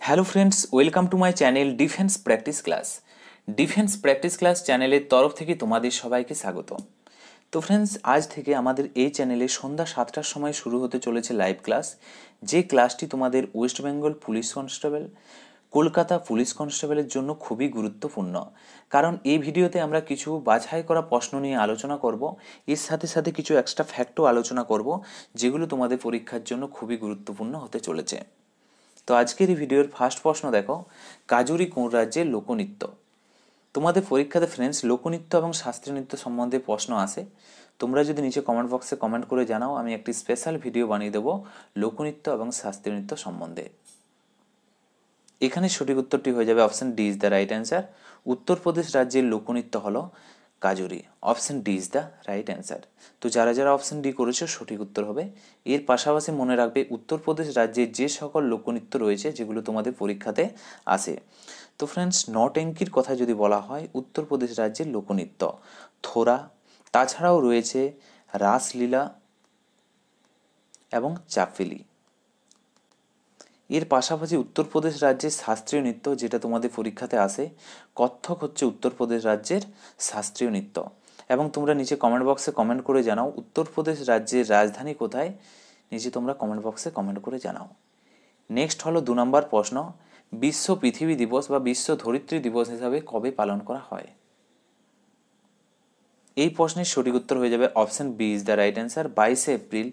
Hello friends, welcome to my channel defence practice class. Defence practice class চ্যানেলের তরফ থেকে তোমাদের সবাইকে স্বাগত। তো ফ্রেন্ডস, আজ থেকে আমাদের এই চ্যানেলে সন্ধ্যা 7টার সময় শুরু হতে চলেছে লাইভ ক্লাস, যে ক্লাসটি তোমাদের West Bengal police constable, Kolkata police কনস্টেবলের জন্য খুবই গুরুত্বপূর্ণ। কারণ এই ভিডিওতে আমরা কিছু বাছাই করা প্রশ্ন নিয়ে আলোচনা করব, এর সাথে সাথে কিছু এক্সট্রা ফ্যাক্টও আলোচনা করব, যেগুলো তোমাদের পরীক্ষার জন্য খুবই গুরুত্বপূর্ণ হতে চলেছে। তো আজকের এই ভিডিওর ফার্স্ট প্রশ্ন দেখো, কাজুরি কোন রাজ্যের লোকনৃত্য? তোমাদের পরীক্ষাতে ফ্রেন্ডস লোকনৃত্য এবং শাস্ত্রীয় নৃত্য সম্বন্ধে প্রশ্ন আসে। তোমরা যদি নিচে কমেন্ট বক্সে কমেন্ট করে জানাও, আমি একটি স্পেশাল ভিডিও বানিয়ে দেবো লোকনৃত্য এবং শাস্ত্রীয় নৃত্য সম্বন্ধে। এখানে সঠিক উত্তরটি হয়ে যাবে option D is the right answer. উত্তরপ্রদেশ রাজ্যের লোকনৃত্য হলো Kajri. Option D is the right answer. তো যারা যারা অপশন ডি করেছো সঠিক উত্তর হবে। এর পাশাপাশি মনে রাখবে উত্তরপ্রদেশ রাজ্যের যে সকল লোকনৃত্য রয়েছে যেগুলো তোমাদের পরীক্ষাতে আসে। তো ফ্রেন্ডস, নট্যাঙ্কির কথা যদি বলা হয়, উত্তরপ্রদেশ রাজ্যের লোকনৃত্য থোরা, তাছাড়াও রয়েছে রাসলীলা এবং চাপেলি। এর পাশাপাশি উত্তরপ্রদেশ রাজ্যের শাস্ত্রীয় নৃত্য যেটা তোমাদের পরীক্ষাতে আসে, কত্থক হচ্ছে উত্তরপ্রদেশ রাজ্যের শাস্ত্রীয় নৃত্য। এবং তোমরা নিচে কমেন্ট বক্সে কমেন্ট করে জানাও উত্তরপ্রদেশ রাজ্যের রাজধানী কোথায়, নিচে তোমরা কমেন্ট বক্সে কমেন্ট করে জানাও। নেক্সট হলো 2 নম্বর প্রশ্ন, বিশ্ব পৃথিবী দিবস বা বিশ্ব ধরিত্রী দিবস হিসাবে কবে পালন করা হয়? এই প্রশ্নের সঠিক উত্তর হয়ে যাবে option B is the right answer. 22শে এপ্রিল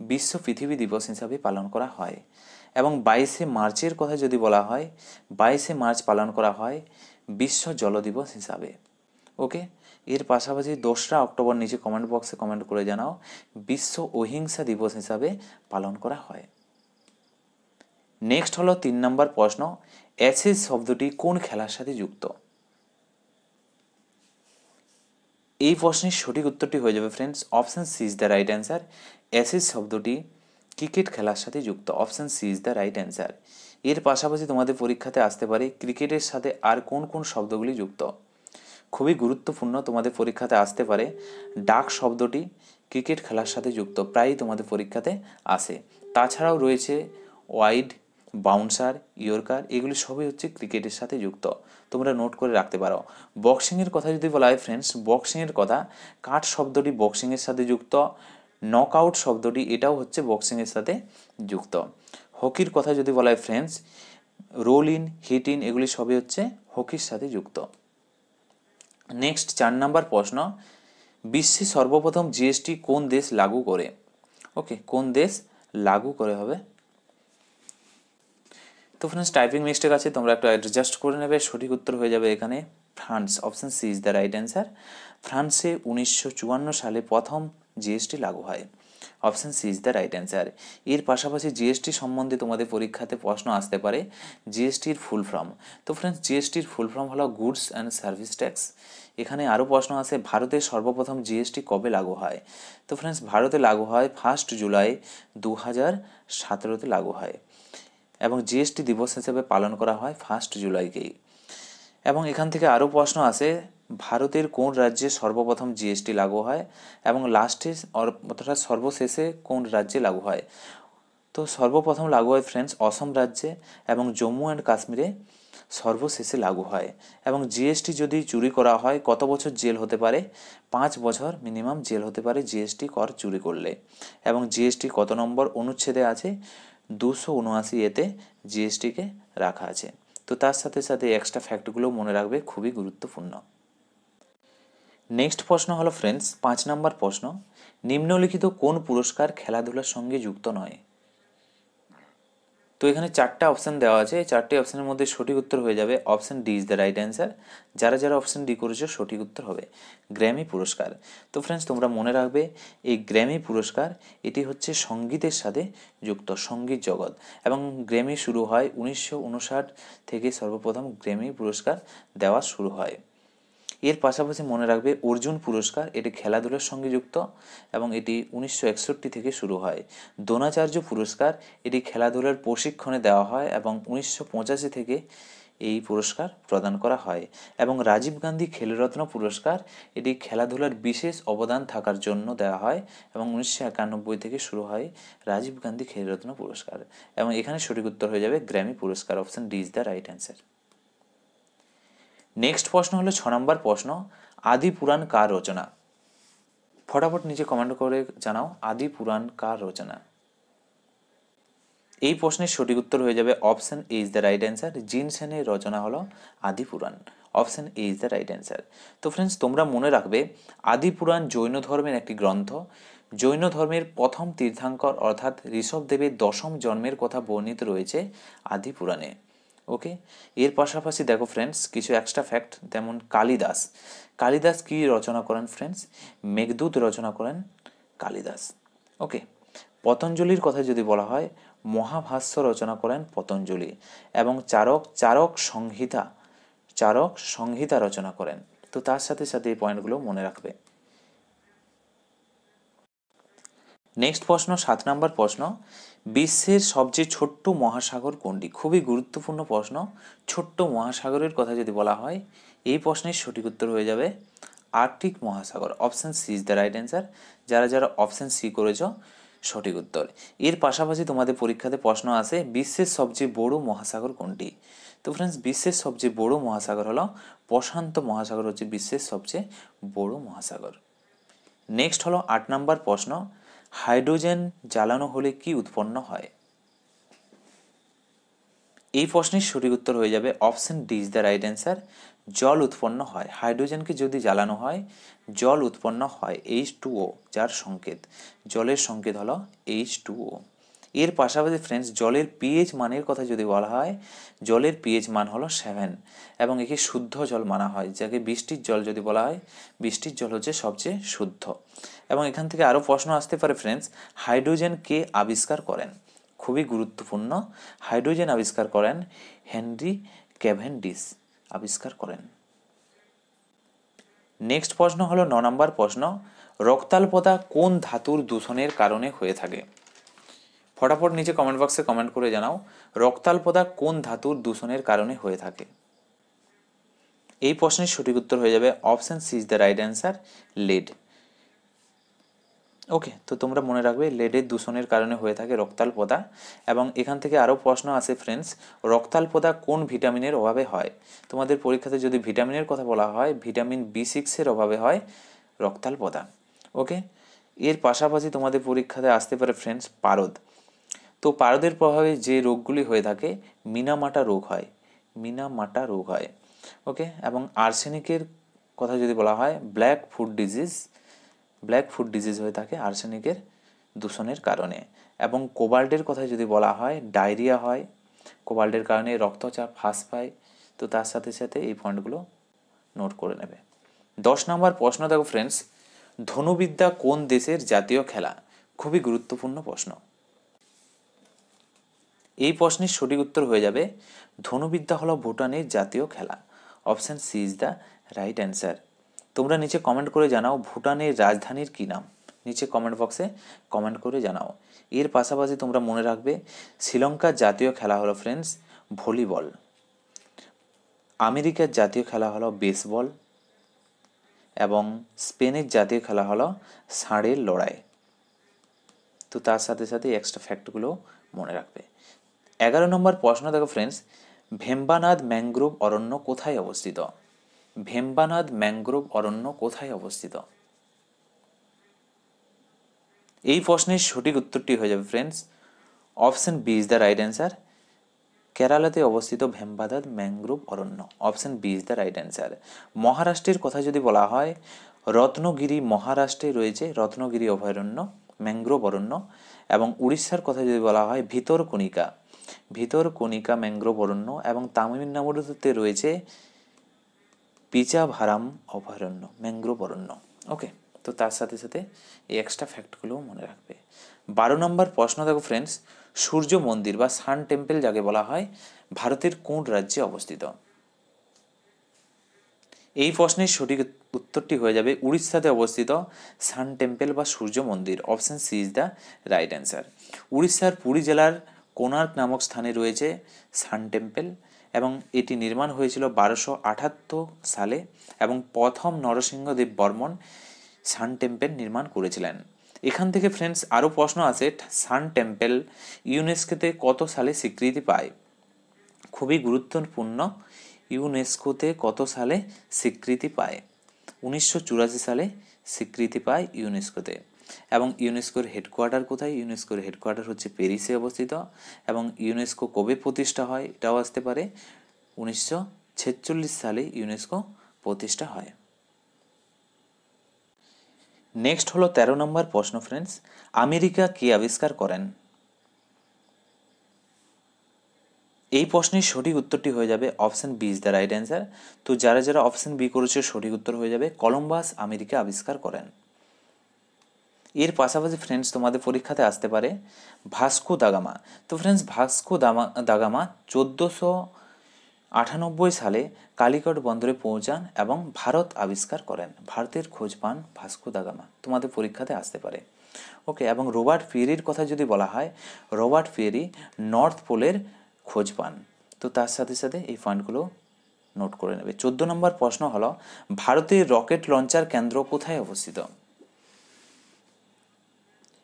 বিশ্ব পৃথিবী দিবস হিসাবে পালন করা হয়। এবং 22শে মার্চের কথা যদি বলা হয়, 22শে মার্চ পালন করা হয় বিশ্ব জল দিবস হিসাবে। ওকে, এর পাশাপাশি 2রা অক্টোবর নিচে কমেন্ট বক্সে কমেন্ট করে জানাও বিশ্ব অহিংসা দিবস হিসাবে পালন করা হয়। নেক্সট হলো 3 নম্বর প্রশ্ন, অ্যাশেজ শব্দটি কোন খেলার সাথে যুক্ত? এই প্রশ্নের সঠিক উত্তরটি হয়ে যাবে friends option C is the right answer. Ashes শব্দটি ক্রিকেট খেলার সাথে যুক্ত। Option C is the right answer. এর পাশাপাশি তোমাদের পরীক্ষাতে আসতে পারে ক্রিকেটের সাথে আর কোন কোন শব্দগুলি যুক্ত। খুবই গুরুত্বপূর্ণ, তোমাদের পরীক্ষাতে আসতে পারে ডাক শব্দটি ক্রিকেট খেলার সাথে যুক্ত, প্রায়ই তোমাদের পরীক্ষাতে আসে। তাছাড়াও রয়েছে ওয়াইড, বাউন্সার, ইয়র্কার, এগুলি সবই হচ্ছে ক্রিকেটের সাথে যুক্ত, তোমরা নোট করে রাখতে পারো। বক্সিংয়ের কথা যদি বলা হয় ফ্রেন্ডস, বক্সিংয়ের কথা কাট শব্দটি বক্সিংয়ের সাথে যুক্ত, নকআউট শব্দটি এটাও হচ্ছে বক্সিংয়ের সাথে যুক্ত। হকির কথা যদি বলা হয় friends, roll in, hit in, এগুলি সবই হচ্ছে হকির সাথে যুক্ত। নেক্সট 4 নম্বর প্রশ্ন, বিশ্বে সর্বপ্রথম জিএসটি কোন দেশ লাগু করে? ওকে, কোন দেশ লাগু করে হবে? তো ফ্রেন্ডস, টাইপিং মিস্টেক আছে, তোমরা একটু অ্যাডজাস্ট করে নেবে। সঠিক উত্তর হয়ে যাবে এখানে France. Option C is the right answer. ফ্রান্সে 1954 সালে প্রথম জিএসটি লাগু হয়। Option C is the right answer. এর পাশাপাশি জিএসটি সম্বন্ধে তোমাদের পরীক্ষাতে প্রশ্ন আসতে পারে জিএসটির ফুল ফর্ম। তো ফ্রেন্ডস, জিএসটির ফুল ফর্ম হলো গুডস অ্যান্ড সার্ভিস ট্যাক্স। এখানে আরও প্রশ্ন আছে ভারতের সর্বপ্রথম জিএসটি কবে লাগু হয়? তো ফ্রেন্ডস, ভারতে লাগু হয় 1 জুলাই 2017 লাগু হয়। এবং জিএসটি দিবস হিসেবে পালন করা হয় 1 জুলাইকেই। এবং এখান থেকে আরও প্রশ্ন আসে ভারতের কোন রাজ্যে সর্বপ্রথম জিএসটি লাগু হয় এবং লাস্টে অর্থাৎ সর্বশেষে কোন রাজ্যে লাগু হয়? তো সর্বপ্রথম লাগু হয় ফ্রেন্ডস অসম রাজ্যে, এবং জম্মু অ্যান্ড কাশ্মীরে সর্বশেষে লাগু হয়। এবং জিএসটি যদি চুরি করা হয় কত বছর জেল হতে পারে? 5 বছর মিনিমাম জেল হতে পারে জিএসটি কর চুরি করলে। এবং জিএসটি কত নম্বর অনুচ্ছেদে আছে? 279 এতে জিএসটিকে রাখা আছে। তো তার সাথে সাথে এক্সট্রা ফ্যাক্টগুলো মনে রাখবে, খুবই গুরুত্বপূর্ণ। নেক্সট প্রশ্ন হলো ফ্রেন্ডস 5 নম্বর প্রশ্ন, নিম্নলিখিত কোন পুরস্কার খেলাধুলার সঙ্গে যুক্ত নয়? তো এখানে 4টা অপশান দেওয়া আছে, এই 4টি অপশানের মধ্যে সঠিক উত্তর হয়ে যাবে option D is the right answer. যারা যারা অপশান ডি করেছো সঠিক উত্তর হবে গ্র্যামি পুরস্কার। তো ফ্রেন্ডস, তোমরা মনে রাখবে এই গ্র্যামি পুরস্কার এটি হচ্ছে সঙ্গীতের সাথে যুক্ত, সঙ্গীত জগৎ। এবং গ্র্যামি শুরু হয় 1959 থেকে সর্বপ্রথম গ্র্যামি পুরস্কার দেওয়া শুরু হয়। এর পাশাপাশি মনে রাখবে অর্জুন পুরস্কার, এটি খেলাধুলার সঙ্গে যুক্ত এবং এটি 1961 থেকে শুরু হয়। দ্রোণাচার্য পুরস্কার এটি খেলাধুলার প্রশিক্ষণে দেওয়া হয় এবং 1985 থেকে এই পুরস্কার প্রদান করা হয়। এবং রাজীব গান্ধী খেলরত্ন পুরস্কার এটি খেলাধুলার বিশেষ অবদান থাকার জন্য দেওয়া হয় এবং 1991 থেকে শুরু হয় রাজীব গান্ধী খেলরত্ন পুরস্কার। এবং এখানে সঠিক উত্তর হয়ে যাবে গ্র্যামি পুরস্কার। Option D is the right answer. Next প্রশ্ন হলো 6 নম্বর প্রশ্ন, আদি পুরাণ কার রচনা? ফটাফট নিচে কমেন্ট করে জানাও আদি পুরাণ কার রচনা। এই প্রশ্নের সঠিক উত্তর হয়ে যাবে option A is the right answer. জিন সেনের রচনা হলো Adi Purana. Option A is the right answer. তো ফ্রেন্ডস, তোমরা মনে রাখবে আদি পুরাণ জৈন ধর্মের একটি গ্রন্থ। জৈন ধর্মের প্রথম তীর্থাঙ্কর অর্থাৎ ঋষভদেবের দশম জন্মের কথা বর্ণিত রয়েছে আদি পুরাণে। ওকে, এর পাশাপাশি দেখো ফ্রেন্ডস কিছু এক্সট্রা ফ্যাক্ট, যেমন কালিদাস। কালিদাস কি রচনা করেন ফ্রেন্ডস? মেঘদূত রচনা করেন কালিদাস। ওকে, পতঞ্জলির কথা যদি বলা হয়, মহাভাষ্য রচনা করেন পতঞ্জলি। এবং চারক সংহিতা রচনা করেন। তো তার সাথে সাথে এই পয়েন্টগুলো মনে রাখবে। নেক্সট প্রশ্ন, 7 নম্বর প্রশ্ন, বিশ্বের সবচেয়ে ছোট্ট মহাসাগর কোনটি? খুবই গুরুত্বপূর্ণ প্রশ্ন। ছোট্ট মহাসাগরের কথা যদি বলা হয়, এই প্রশ্নের সঠিক উত্তর হয়ে যাবে আর্কটিক মহাসাগর। Option C is the right answer. যারা যারা অপশন সি করেছ সঠিক উত্তর। এর পাশাপাশি তোমাদের পরীক্ষাতে প্রশ্ন আসে বিশ্বের সবচেয়ে বড় মহাসাগর কোনটি? তো ফ্রেন্ডস, বিশ্বের সবচেয়ে বড় মহাসাগর হলো প্রশান্ত মহাসাগর, হচ্ছে বিশ্বের সবচেয়ে বড় মহাসাগর। নেক্সট হলো 8 নম্বর প্রশ্ন, হাইড্রোজেন জ্বালানো হলে কি উৎপন্ন হয়? এই প্রশ্নের সঠিক উত্তর হয়ে যাবে option D is the right answer. জল উৎপন্ন হয়। হাইড্রোজেনকে যদি জ্বালানো হয় জল উৎপন্ন হয়, H2O, যার সংকেত, জলের সংকেত হলো H2O। এর পাশাপাশি ফ্রেন্ডস, জলের পিএইচ মানের কথা যদি বলা হয়, জলের পিএইচ মান হলো 7 এবং একে শুদ্ধ জল মানা হয়। যাকে বৃষ্টির জল যদি বলা হয়, বৃষ্টির জল হচ্ছে সবচেয়ে শুদ্ধ। এবং এখান থেকে আরও প্রশ্ন আসতে পারে ফ্রেন্ডস, হাইড্রোজেন কে আবিষ্কার করেন? খুবই গুরুত্বপূর্ণ। হাইড্রোজেন আবিষ্কার করেন হেনরি ক্যাভেন্ডিশ আবিষ্কার করেন। নেক্সট প্রশ্ন হলো 9 নম্বর প্রশ্ন, রক্তাল্পতা কোন ধাতুর দূষণের কারণে হয়ে থাকে? ফটাফট নিচে কমেন্ট বক্সে কমেন্ট করে জানাও রক্তাল্পতা কোন ধাতুর দূষণের কারণে হয়ে থাকে। এই প্রশ্নের সঠিক উত্তর হয়ে যাবে option C is the right answer, lead. Okay, তো তোমরা মনে রাখবে লেডের দূষণের কারণে হয়ে থাকে রক্তাল্পতা। এবং এখান থেকে আরও প্রশ্ন আসে ফ্রেন্ডস, রক্তাল্পতা কোন ভিটামিনের অভাবে হয়? তোমাদের পরীক্ষাতে যদি ভিটামিনের কথা বলা হয়, ভিটামিন B6 অভাবে হয় রক্তাল্পতা। ওকে, এর পাশাপাশি তোমাদের পরীক্ষাতে আসতে পারে ফ্রেন্ডস পারদ। তো পারদের প্রভাবে যে রোগগুলি হয়ে থাকে, মিনামাটা রোগ হয়। ওকে, এবং আর্সেনিকের কথা যদি বলা হয়, ব্ল্যাক ফুড ডিজিজ হয়ে থাকে আর্সেনিকের দূষণের কারণে। এবং কোবাল্টের কথা যদি বলা হয়, ডায়রিয়া হয় কোবাল্টের কারণে, রক্তচাপ হ্রাস পায়। তো তার সাথে সাথে এই পয়েন্টগুলো নোট করে নেবে। 10 নম্বর প্রশ্ন দেখো ফ্রেন্ডস, ধনুবিদ্যা কোন দেশের জাতীয় খেলা? খুবই গুরুত্বপূর্ণ প্রশ্ন। এই প্রশ্নের সঠিক উত্তর হয়ে যাবে ধনুবিদ্যা হলো ভুটানের জাতীয় খেলা। Option C is the right answer. তোমরা নিচে কমেন্ট করে জানাও ভুটানের রাজধানীর কী নাম? নিচে কমেন্ট বক্সে কমেন্ট করে জানাও। এর পাশাপাশি তোমরা মনে রাখবে শ্রীলঙ্কার জাতীয় খেলা হলো ফ্রেন্ডস ভলিবল। আমেরিকার জাতীয় খেলা হলো বেসবল। এবং স্পেনের জাতীয় খেলা হলো ষাঁড়ের লড়াই। তো তার সাথে সাথে এক্সট্রা ফ্যাক্টগুলো মনে রাখবে। 11 নম্বর প্রশ্ন দেখো ফ্রেন্ডস, ভেম্বানাদ ম্যানগ্রোভ অরণ্য কোথায় অবস্থিত? ভেম্বানাদ ম্যানগ্রোভ অরণ্য কোথায় অবস্থিত? এই প্রশ্নের সঠিক উত্তরটি হয়ে যাবে friends option B is the right answer. কেরালাতে অবস্থিত ভেম্বানাদ ম্যানগ্রোভ অরণ্য। Option B is the right answer. মহারাষ্ট্রের কথা যদি বলা হয়, রত্নগিরি মহারাষ্ট্রে রয়েছে রত্নগিরি অভয়ারণ্য, ম্যানগ্রোভ অরণ্য। এবং উড়িষ্যার কথা যদি বলা হয় ভিতরকণিকা ম্যানগ্রোভ অরণ্য। এবং তামিলনাড়ুতে রয়েছে পিচাভারাম অভয়ারণ্য, ম্যানগ্রোভ অরণ্য। ওকে, তো তার সাথে সাথে এই এক্সট্রা ফ্যাক্টগুলোও মনে রাখবে। 12 নম্বর প্রশ্ন দেখো ফ্রেন্ডস, সূর্য মন্দির বা সান টেম্পল যাকে বলা হয় ভারতের কোন রাজ্যে অবস্থিত? এই প্রশ্নের সঠিক উত্তরটি হয়ে যাবে উড়িষ্যাতে অবস্থিত সান টেম্পল বা সূর্য মন্দির। Option C is the right answer. উড়িষ্যার পুরী জেলার কোণার্ক নামক স্থানে রয়েছে সান টেম্পল। এবং এটি নির্মাণ হয়েছিল 1278 সালে এবং প্রথম নরসিংহদেব বর্মন সান টেম্পল নির্মাণ করেছিলেন। এখান থেকে ফ্রেন্ডস আরও প্রশ্ন আছে, সান টেম্পল ইউনেস্কোতে কত সালে স্বীকৃতি পায়? খুবই গুরুত্বপূর্ণ, ইউনেস্কোতে কত সালে স্বীকৃতি পায়? 1984 সালে স্বীকৃতি পায় ইউনেস্কোতে। এবং ইউনেস্কোর হেডকোয়ার্টার কোথায়? ইউনেস্কোর হেডকোয়ার্টার হচ্ছে প্যারিসে অবস্থিত। এবং ইউনেস্কো কবে প্রতিষ্ঠা হয় এটাও আসতে পারে, 1946 সালে ইউনেস্কো প্রতিষ্ঠা হয়। নেক্সট হলো 13 নম্বর প্রশ্ন ফ্রেন্ডস, আমেরিকা কে আবিষ্কার করেন? এই প্রশ্নের সঠিক উত্তরটি হয়ে যাবে option B is the right answer. তো যারা যারা অপশন বি করেছে সঠিক উত্তর হয়ে যাবে কলম্বাস আমেরিকা আবিষ্কার করেন। এর পাশাপাশি ফ্রেন্ডস তোমাদের পরীক্ষাতে আসতে পারে ভাস্কো দা গামা। তো ফ্রেন্ডস ভাস্কো দা গামা 1498 সালে কালিকট বন্দরে পৌঁছান এবং ভারত আবিষ্কার করেন। ভারতের খোঁজ পান ভাস্কো দা গামা, তোমাদের পরীক্ষাতে আসতে পারে। ওকে, এবং রবার্ট পিয়েরির কথা যদি বলা হয়, রবার্ট পিয়েরি নর্থ পোলের খোঁজ পান। তো তার সাথে সাথে এই পয়েন্টগুলো নোট করে নেবে। 14 নম্বর প্রশ্ন হলো, ভারতের রকেট লঞ্চার কেন্দ্র কোথায় অবস্থিত?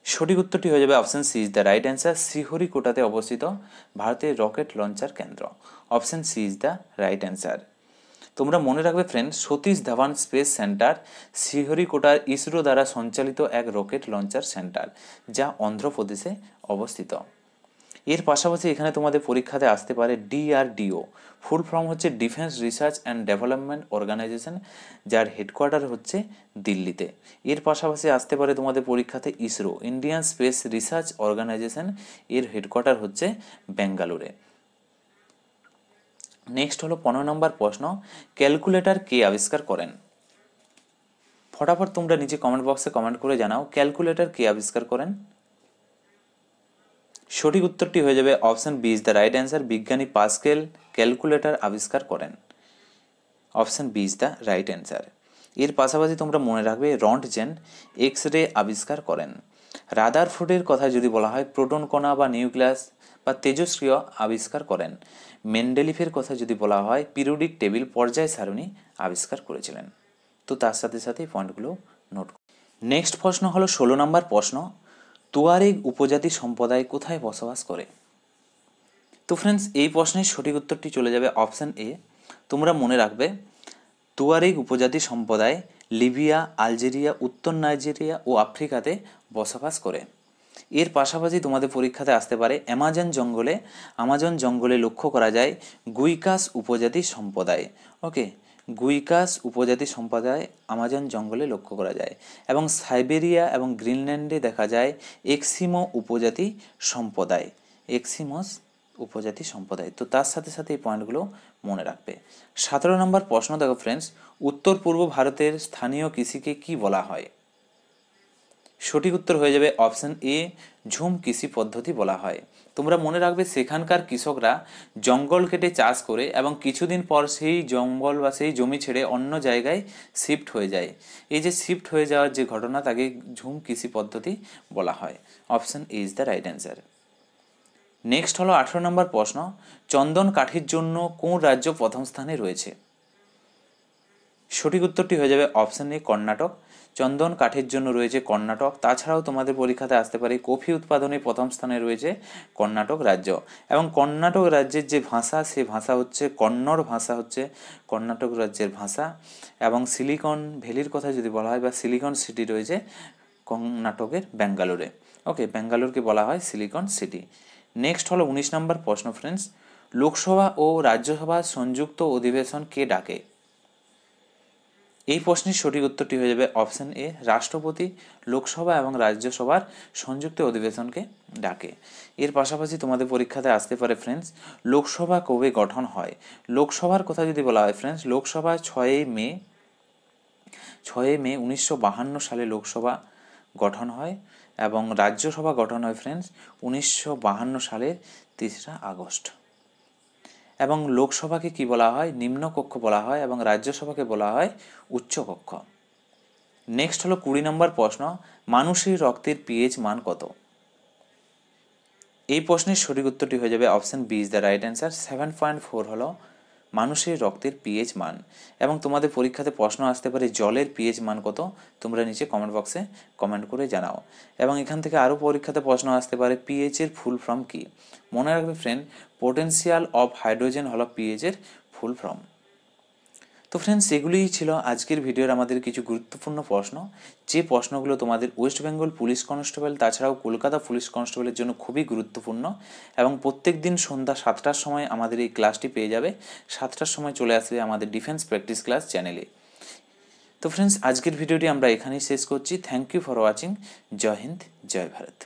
সঠিক উত্তরটি হয়ে যাবে option C is the right answer. শ্রীহরিকোটাতে অবস্থিত ভারতের রকেট লঞ্চার কেন্দ্র, option C is the right answer. তোমরা মনে রাখবে friends, Satish Dhawan space centre শ্রীহরিকোটার ইসরো দ্বারা সঞ্চালিত এক রকেট লঞ্চার সেন্টার, যা অন্ধ্রপ্রদেশে অবস্থিত। এর পাশাপাশি এখানে তোমাদের পরীক্ষাতে আসতে পারে ডিআরডিও, ফুল ফর্ম হচ্ছে defence research and development organisation, যার হেডকোয়ার্টার হচ্ছে দিল্লিতে। এর পাশাপাশি আসতে পারে তোমাদের পরীক্ষাতে ISRO, Indian space research organisation, এর হেডকোয়ার্টার হচ্ছে বেঙ্গালুরে। নেক্সট হলো 15 নম্বর প্রশ্ন, ক্যালকুলেটর কে আবিষ্কার করেন? ফটাফট তোমরা নিচে কমেন্ট বক্সে কমেন্ট করে জানাও ক্যালকুলেটর কে আবিষ্কার করেন। সঠিক উত্তরটি হয়ে যাবে option B is the right answer. বিজ্ঞানী পাস্কেল ক্যালকুলেটর আবিষ্কার করেন, option B is the right answer. এর পাশাপাশি তোমরা মনে রাখবে রন্টজেন এক্স রে আবিষ্কার করেন। রাদারফোর্ডের কথা যদি বলা হয়, প্রোটন কণা বা নিউক্লিয়াস বা তেজস্ক্রিয় আবিষ্কার করেন। মেন্ডেলিফের কথা যদি বলা হয়, পিরিয়ডিক টেবিল পর্যায় সারণী আবিষ্কার করেছিলেন। তো তার সাথে সাথে পয়েন্টগুলো নোট। নেক্সট প্রশ্ন হলো 16 নম্বর প্রশ্ন, তুয়ারেগ উপজাতি সম্প্রদায় কোথায় বসবাস করে? তো ফ্রেন্ডস এই প্রশ্নের সঠিক উত্তরটি চলে যাবে অপশন এ। তোমরা মনে রাখবে তুয়ারেগ উপজাতি সম্প্রদায় লিবিয়া, আলজেরিয়া, উত্তর নাইজেরিয়া ও আফ্রিকাতে বসবাস করে। এর পাশাপাশি তোমাদের পরীক্ষাতে আসতে পারে আমাজন জঙ্গলে লক্ষ্য করা যায় গুইকাস উপজাতি সম্প্রদায়। ওকে, গুইকাস উপজাতি সম্প্রদায় আমাজন জঙ্গলে লক্ষ্য করা যায়। এবং সাইবেরিয়া এবং গ্রিনল্যান্ডে দেখা যায় এক্সিমো উপজাতি সম্প্রদায়, এক্সিমস উপজাতি সম্প্রদায়। তো তার সাথে সাথে এই পয়েন্টগুলো মনে রাখবে। 17 নম্বর প্রশ্ন দেখো ফ্রেন্ডস, উত্তর পূর্ব ভারতের স্থানীয় কৃষিকে কি বলা হয়? সঠিক উত্তর হয়ে যাবে অপশন এ, ঝুম কৃষি পদ্ধতি বলা হয়। তোমরা মনে রাখবে সেখানকার কৃষকরা জঙ্গল কেটে চাষ করে এবং কিছুদিন পর সেই জঙ্গল বা সেই জমি ছেড়ে অন্য জায়গায় শিফট হয়ে যায়। এই যে শিফট হয়ে যাওয়ার যে ঘটনা, তাকে ঝুম কৃষি পদ্ধতি বলা হয়। Option A is the right answer. Next হলো 18 নম্বর প্রশ্ন, চন্দন কাঠির জন্য কোন রাজ্য প্রথম স্থানে রয়েছে? সঠিক উত্তরটি হয়ে যাবে অপশন এ, কর্ণাটক। চন্দন কাঠের জন্য রয়েছে কর্ণাটক। তাছাড়াও তোমাদের পরীক্ষাতে আসতে পারে কফি উৎপাদনে প্রথম স্থানে রয়েছে কর্ণাটক রাজ্য। এবং কর্ণাটক রাজ্যের যে ভাষা, সে ভাষা হচ্ছে কন্নড় ভাষা, হচ্ছে কর্ণাটক রাজ্যের ভাষা। এবং সিলিকন ভ্যালির কথা যদি বলা হয় বা সিলিকন সিটি রয়েছে কর্ণাটকের বেঙ্গালুরে। ওকে, বেঙ্গালুরকে বলা হয় সিলিকন সিটি। নেক্সট হলো 19 নম্বর প্রশ্ন ফ্রেন্ডস, লোকসভা ও রাজ্যসভার সংযুক্ত অধিবেশন কে ডাকে? এই প্রশ্নের সঠিক উত্তরটি হয়ে যাবে অপশন এ, রাষ্ট্রপতি লোকসভা এবং রাজ্যসভার সংযুক্ত অধিবেশনকে ডাকে। এর পাশাপাশি তোমাদের পরীক্ষাতে আসতে পারে ফ্রেন্ডস, লোকসভা কবে গঠন হয়? লোকসভার কথা যদি বলা হয় ফ্রেন্ডস, লোকসভা 6 মে 1952 সালে লোকসভা গঠন হয়। এবং রাজ্যসভা গঠন হয় ফ্রেন্ডস 1952 সালের 3 আগস্ট। এবং লোকসভাকে কি বলা হয়? নিম্নকক্ষ বলা হয়। এবং রাজ্যসভাকে বলা হয় উচ্চকক্ষ। নেক্সট হলো 20 নম্বর প্রশ্ন, মানুষের রক্তের পিএইচ মান কত? এই প্রশ্নের সঠিক উত্তরটি হয়ে যাবে option B is the right answer. 7.4 হলো মানুষের রক্তের পিএইচ মান। এবং তোমাদের পরীক্ষাতে প্রশ্ন আসতে পারে জলের পিএইচ মান কত, তোমরা নিচে কমেন্ট বক্সে কমেন্ট করে জানাও। এবং এখান থেকে আরও পরীক্ষাতে প্রশ্ন আসতে পারে পিএইচ এর ফুল ফর্ম কী। মনে রাখবে ফ্রেন্ড, পোটেনশিয়াল অফ হাইড্রোজেন হলো পিএইচ এর ফুল ফর্ম। তো ফ্রেন্ডস, এগুলিই ছিল আজকের ভিডিওর আমাদের কিছু গুরুত্বপূর্ণ প্রশ্ন, যে প্রশ্নগুলো তোমাদের ওয়েস্ট বেঙ্গল পুলিশ কনস্টেবল তাছাড়াও কলকাতা পুলিশ কনস্টেবলের জন্য খুবই গুরুত্বপূর্ণ। এবং প্রত্যেক দিন সন্ধ্যা 7টার সময় আমাদের এই ক্লাসটি পেয়ে যাবে। 7টার সময় চলে আসবে আমাদের ডিফেন্স প্র্যাকটিস ক্লাস চ্যানেলে। তো ফ্রেন্ডস, আজকের ভিডিওটি আমরা এখানেই শেষ করছি। Thank you for watching. জয় হিন্দ, জয় ভারত।